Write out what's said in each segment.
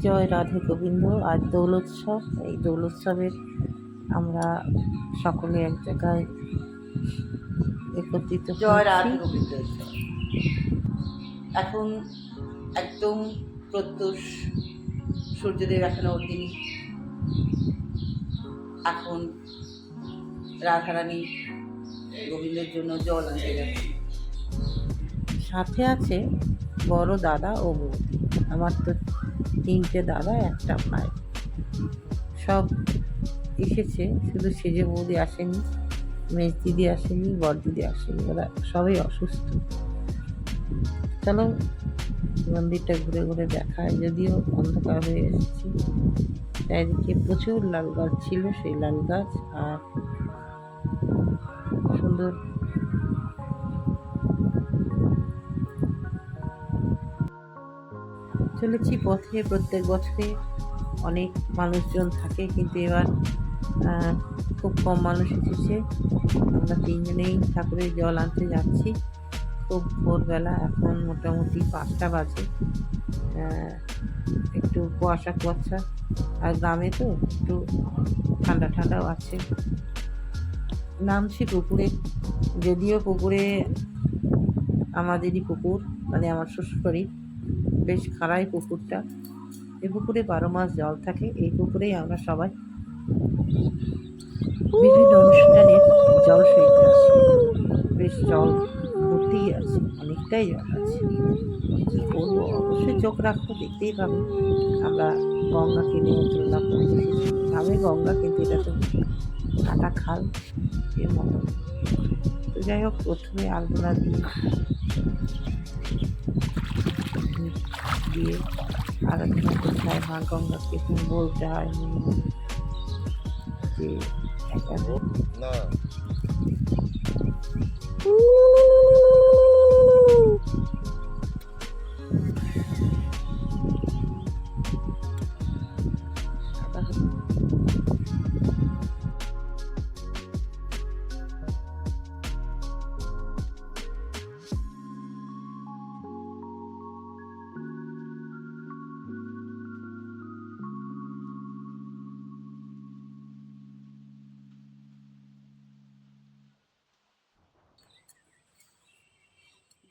জয় রাধে গোবিন্দ। আজ দোলোৎসব। এই দোলোৎসবের আমরা সকলে এক জায়গায় একত্রিত জয় হয়েছি। রাধে গোবিন্দ। এখন একদম প্রত্যুষ, সূর্যদেব এখনো ওঠেনি। এখন রাধারানী গোবিন্দের জন্য জল আনতে যাচ্ছে। সাথে আছে বড় দাদা ও বৌদি। আমার তো 3টে দাদা, একটা ভাই। সব এসেছে, শুধু সেজে বৌদি আসেনি, মেজ দিদি আসেনি, বড় দিদি আসেনি। ওরা সবাই অসুস্থ। চলো মন্দিরটা ঘুরে ঘুরে দেখায়। যদিও অন্ধকার হয়ে এসেছি। চারিদিকে প্রচুর লাল গাছ ছিল, সেই লাল গাছ আর সুন্দর চলেছি পথে। প্রত্যেক বছরে অনেক মানুষজন থাকে, কিন্তু এবার খুব কম মানুষ এসেছে। আমরা 3জনেই ঠাকুরের জল আনতে যাচ্ছি। খুব ভোরবেলা, এখন মোটামুটি 5টা বাজে। একটু কুয়াশা কুয়াশা, আর গ্রামে তো একটু ঠান্ডা ঠান্ডাও আছে। নামছি পুকুরে। যদিও পুকুরে আমাদেরই পুকুর, মানে আমার শ্বশুরবাড়ির, বেশ খাড়াই পুকুরটা। এই পুকুরে 12 মাস জল থাকে। এই পুকুরেই আমরা সবাই বিভিন্ন অনুষ্ঠানের জল সইতে আসি। বেশ জল ভর্তি আছে, অনেকটাই জল আছে। কী করবো, অবশ্যই চোখ রাখবো, দেখতেই পাবো। আমরা গঙ্গাকে নিমন্ত্রণ না করছি। গ্রামে গঙ্গা, কিন্তু এটা তো কাটা খাল এর মতো। তো যাই হোক, প্রথমে আলপনা দিয়ে আরাধনা করতে হয় মা গঙ্গাকে। বলতে হয় যে না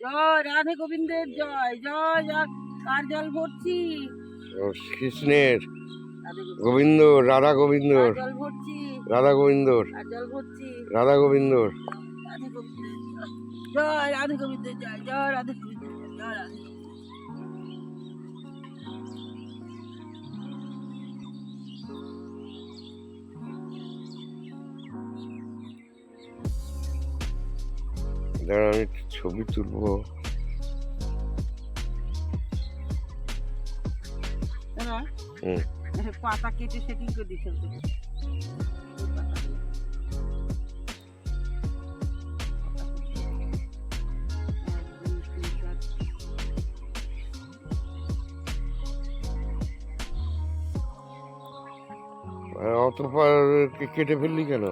জয় রাধে গোবিন্দের জয়। জয় জয়। কার জল ভরছি? কৃষ্ণের, গোবিন্দ, রাধা গোবিন্দর, জল ভরছি, রাধা গোবিন্দর, জল ভরছি, রাধা গোবিন্দর। রাধে গোবিন্দের জয়। রাধে গোবিন্দের জয়। জয় রাধে গোবিন্দের জয়। রাধে দাঁড়া, আমি একটু ছবি তুলবো। পাতা কেটে সেটিং করে দিতে হবে। অত কেটে ফেললি কেন?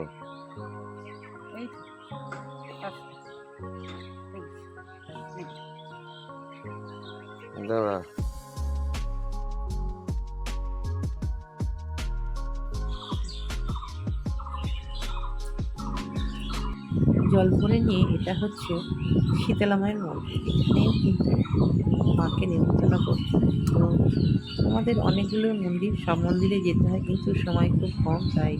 দাঁড়া, জল ভরে নিয়ে, এটা হচ্ছে শীতলা মায়ের মন্দির। এখানেও কিন্তু মাকে নিমন্ত্রণ করছে। তো আমাদের অনেকগুলো মন্দির, সব মন্দিরে যেতে হয়, কিন্তু সময় খুব কম। তাই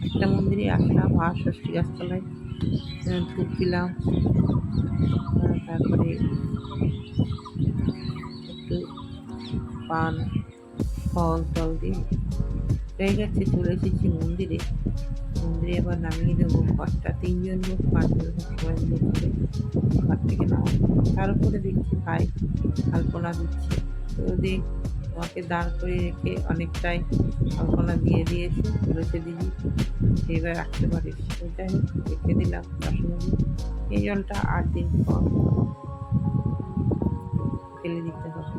একটা মন্দিরে আসলাম, আর ষষ্ঠী গাছতলায় ধূপ দিলাম। তারপরে একটু পান ফল টল দিয়ে হয়ে গেছে। চলে এসেছি মন্দিরে। মন্দিরে এবার নামিয়ে দেবো ঘরটা। 3জন লোক, 5জন লোক সবাই মিলে করে ঘর থেকে নামাবো। তার উপরে দেখছি ভাই আলপনা দিচ্ছে। তো ওদের আমাকে দাঁড় করে রেখে অনেকটাই আলপনা দিয়ে দিয়েছে। বলেছে দিদি এবার রাখতে পারিস। যাই হোক, রেখে দিলাম বাসনে। এই জলটা 8 দিন পর ফেলে দিতে হবে।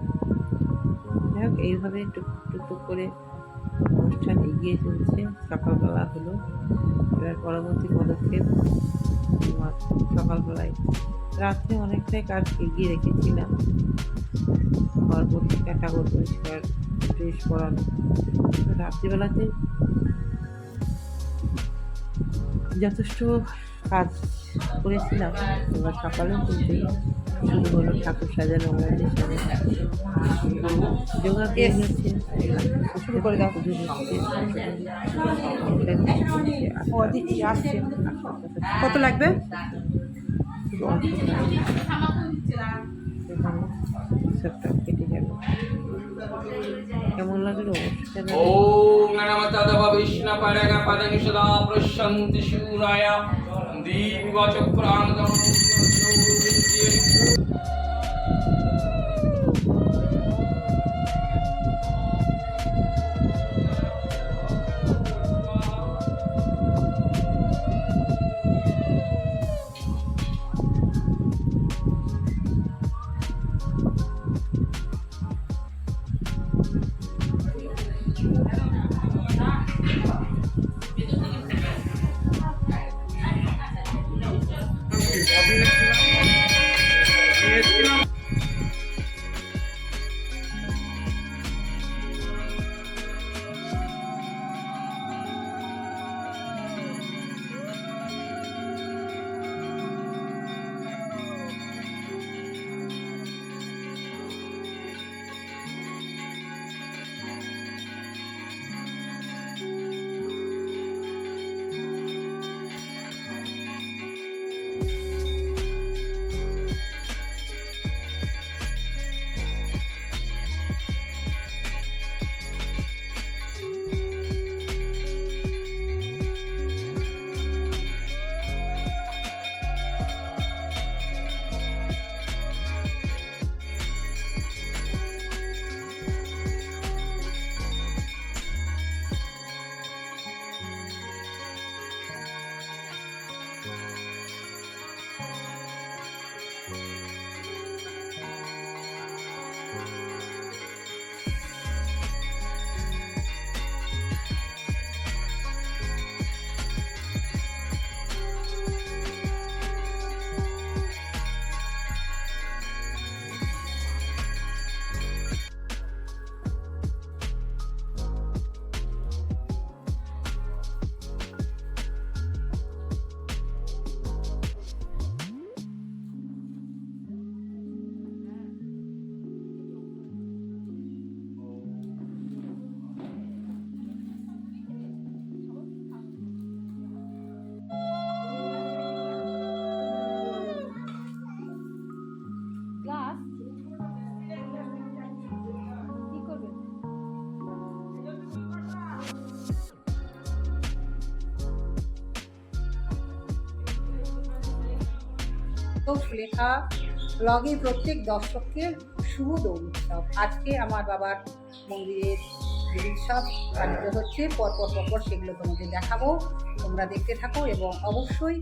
যাই হোক, এইভাবে টুকটুক টুকটুক করে অনুষ্ঠান এগিয়ে চলছে। সকালবেলা হলো, এবার পরবর্তী পদক্ষেপ আমার সকালবেলায়। রাত্রে অনেকটাই কাজ এগিয়ে রেখেছিলাম। ঘর পরিষ্কার, ঠাকুর পরিষ্কার, ড্রেস পরানো। রাত্রিবেলাতে যথেষ্ট কাজ করেছিলাম, এবার সকালে তুলতেই শুরু হলো ঠাকুর সাজানো, আমাদের সাজানো যোগা কেস হচ্ছে, শুরু করে দাও। পুজো হচ্ছে, আসছে। কত লাগবে? খুব অল্প সবটা কেটে যাবে। কেমন লাগলো অবশ্যই জানাবেন। ॐ नमस्तदव विष्णुपरगपदं सदा पृच्छन्ति शूराय दीपचक्रान्तं সুলেখা ব্লগে প্রত্যেক দর্শককে শুভ দোল উৎসব। আজকে আমার বাবার মন্দিরের দোল উৎসব পালিত হচ্ছে, পরপর সেগুলো তোমাদের দেখাবো, তোমরা দেখতে থাকো এবং অবশ্যই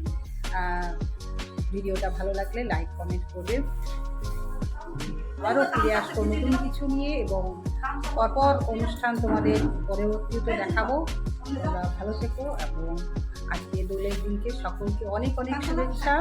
ভিডিওটা ভালো লাগলে লাইক কমেন্ট করবে। আবারও ফিরে আসবো নতুন কিছু নিয়ে এবং পরপর অনুষ্ঠান তোমাদের পরবর্তীতে দেখাবো। তোমরা ভালো থেকো এবং আজকে দোলের দিনকে সকলকে অনেক অনেক শুভেচ্ছা।